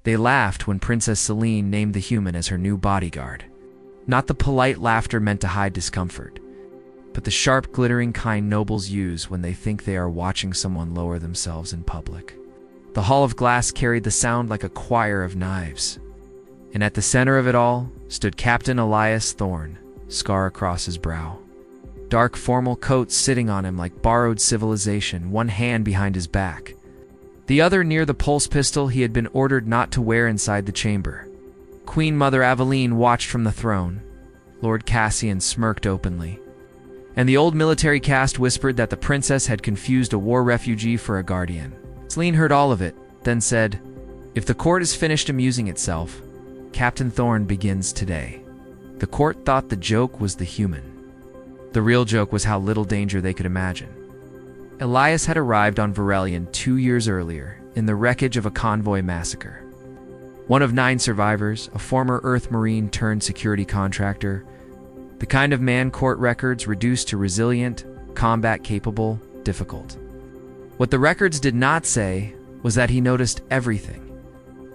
They laughed when Princess Selene named the human as her new bodyguard. Not the polite laughter meant to hide discomfort, but the sharp, glittering kind nobles use when they think they are watching someone lower themselves in public. The hall of glass carried the sound like a choir of knives. And at the center of it all stood Captain Elias Thorn, scar across his brow. Dark formal coat sitting on him like borrowed civilization, one hand behind his back, the other near the pulse pistol he had been ordered not to wear inside the chamber. Queen Mother Aveline watched from the throne. Lord Cassian smirked openly. And the old military caste whispered that the princess had confused a war refugee for a guardian. Selene heard all of it, then said, "If the court is finished amusing itself, Captain Thorn begins today." The court thought the joke was the human. The real joke was how little danger they could imagine. Elias had arrived on Varelion 2 years earlier, in the wreckage of a convoy massacre. One of 9 survivors, a former Earth Marine turned security contractor, the kind of man court records reduced to resilient, combat-capable, difficult. What the records did not say was that he noticed everything.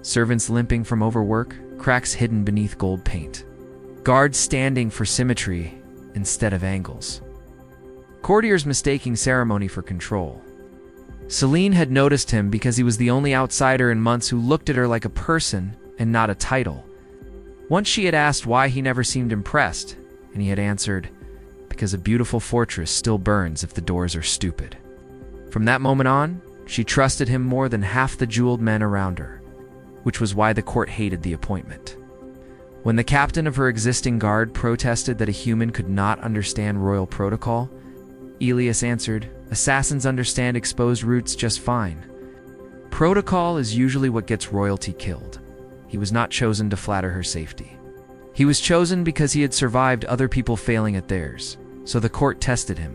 Servants limping from overwork, cracks hidden beneath gold paint, guards standing for symmetry instead of angles, courtiers mistaking ceremony for control. Selene had noticed him because he was the only outsider in months who looked at her like a person and not a title. Once she had asked why he never seemed impressed, and he had answered, "Because a beautiful fortress still burns if the doors are stupid." From that moment on, she trusted him more than half the jeweled men around her, which was why the court hated the appointment. When the captain of her existing guard protested that a human could not understand royal protocol, Elias answered, "Assassins understand exposed roots just fine. Protocol is usually what gets royalty killed." He was not chosen to flatter her safety. He was chosen because he had survived other people failing at theirs, so the court tested him.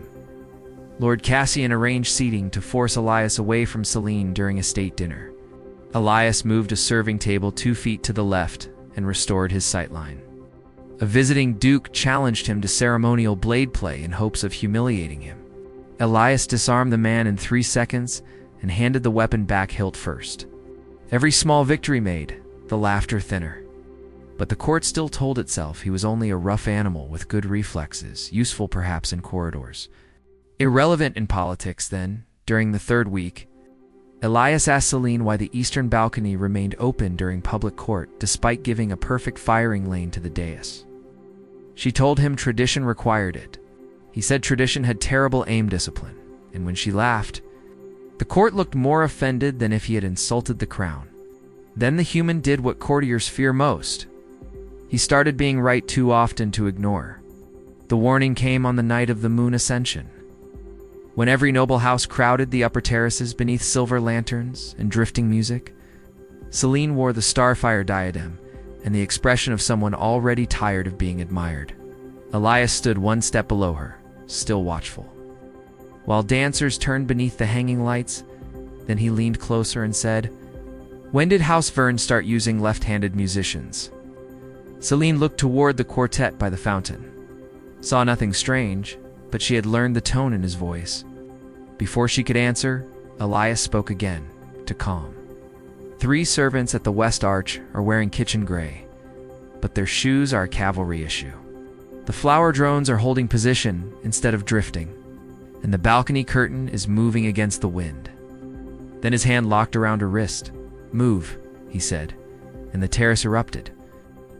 Lord Cassian arranged seating to force Elias away from Selene during a state dinner. Elias moved a serving table 2 feet to the left and restored his sightline. A visiting duke challenged him to ceremonial blade play in hopes of humiliating him. Elias disarmed the man in 3 seconds and handed the weapon back hilt first. Every small victory made the laughter thinner. But the court still told itself he was only a rough animal with good reflexes, useful perhaps in corridors. Irrelevant in politics, then, during the 3rd week, Elias asked Selene why the eastern balcony remained open during public court despite giving a perfect firing lane to the dais. She told him tradition required it. He said tradition had terrible aim discipline, and when she laughed, the court looked more offended than if he had insulted the crown. Then the human did what courtiers fear most. He started being right too often to ignore. The warning came on the night of the Moon Ascension. When every noble house crowded the upper terraces beneath silver lanterns and drifting music, Selene wore the starfire diadem and the expression of someone already tired of being admired. Elias stood 1 step below her, still watchful. While dancers turned beneath the hanging lights, then he leaned closer and said, "When did House Verne start using left-handed musicians?" Selene looked toward the quartet by the fountain. Saw nothing strange, but she had learned the tone in his voice. Before she could answer, Elias spoke again, to calm. 3 servants at the West Arch are wearing kitchen gray, but their shoes are a cavalry issue. The flower drones are holding position instead of drifting, and the balcony curtain is moving against the wind. Then his hand locked around her wrist. "Move," he said, and the terrace erupted.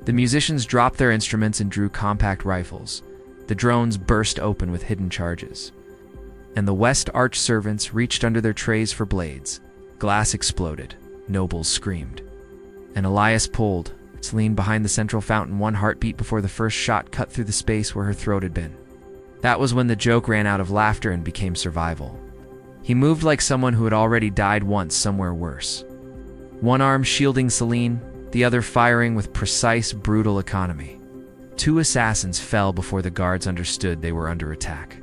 The musicians dropped their instruments and drew compact rifles. The drones burst open with hidden charges. And the West Arch servants reached under their trays for blades. Glass exploded. Nobles screamed. And Elias pulled, Selene behind the central fountain, 1 heartbeat before the first shot cut through the space where her throat had been. That was when the joke ran out of laughter and became survival. He moved like someone who had already died once somewhere worse. 1 arm shielding Selene, the other firing with precise, brutal economy. 2 assassins fell before the guards understood they were under attack.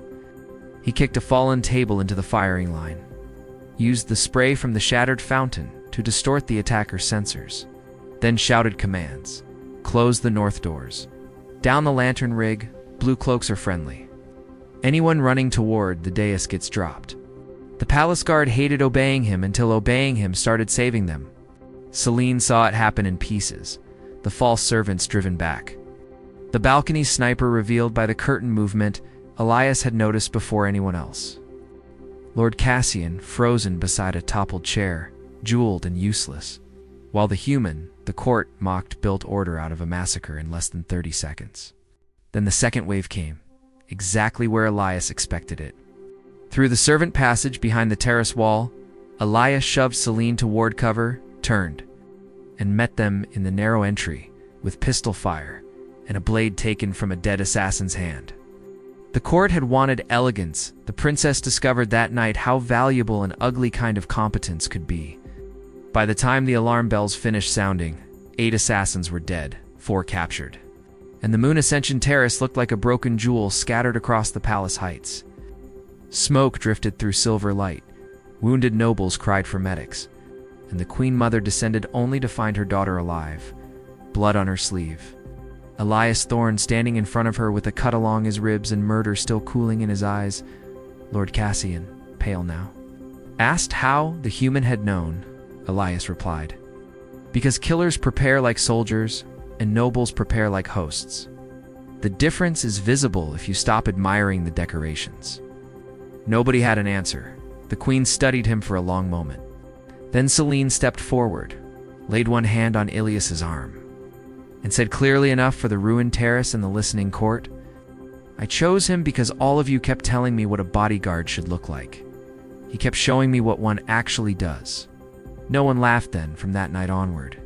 He kicked a fallen table into the firing line, used the spray from the shattered fountain to distort the attacker's sensors, then shouted commands. "Close the north doors. Down the lantern rig, blue cloaks are friendly. Anyone running toward the dais gets dropped." The palace guard hated obeying him until obeying him started saving them. Selene saw it happen in pieces, the false servants driven back. The balcony sniper revealed by the curtain movement Elias had noticed before anyone else. Lord Cassian, frozen beside a toppled chair, jeweled and useless, while the human, the court, mocked built order out of a massacre in less than 30 seconds. Then the second wave came, exactly where Elias expected it. Through the servant passage behind the terrace wall, Elias shoved Selene toward cover, turned, and met them in the narrow entry with pistol fire and a blade taken from a dead assassin's hand. The court had wanted elegance. The princess discovered that night how valuable an ugly kind of competence could be. By the time the alarm bells finished sounding, 8 assassins were dead, 4 captured, and the Moon Ascension terrace looked like a broken jewel scattered across the palace heights. Smoke drifted through silver light, wounded nobles cried for medics, and the Queen Mother descended only to find her daughter alive, blood on her sleeve. Elias Thorn standing in front of her with a cut along his ribs and murder still cooling in his eyes. Lord Cassian, pale now, asked how the human had known. Elias replied, "Because killers prepare like soldiers, and nobles prepare like hosts. The difference is visible if you stop admiring the decorations." Nobody had an answer. The queen studied him for a long moment. Then Selene stepped forward, laid one hand on Ilias's arm, and said clearly enough for the ruined terrace and the listening court, "I chose him because all of you kept telling me what a bodyguard should look like. He kept showing me what one actually does." No one laughed then from that night onward.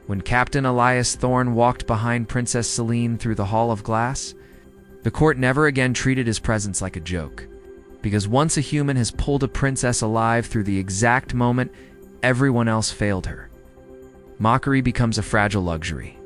When Captain Elias Thorn walked behind Princess Selene through the Hall of Glass, the court never again treated his presence like a joke, because once a human has pulled a princess alive through the exact moment everyone else failed her, mockery becomes a fragile luxury.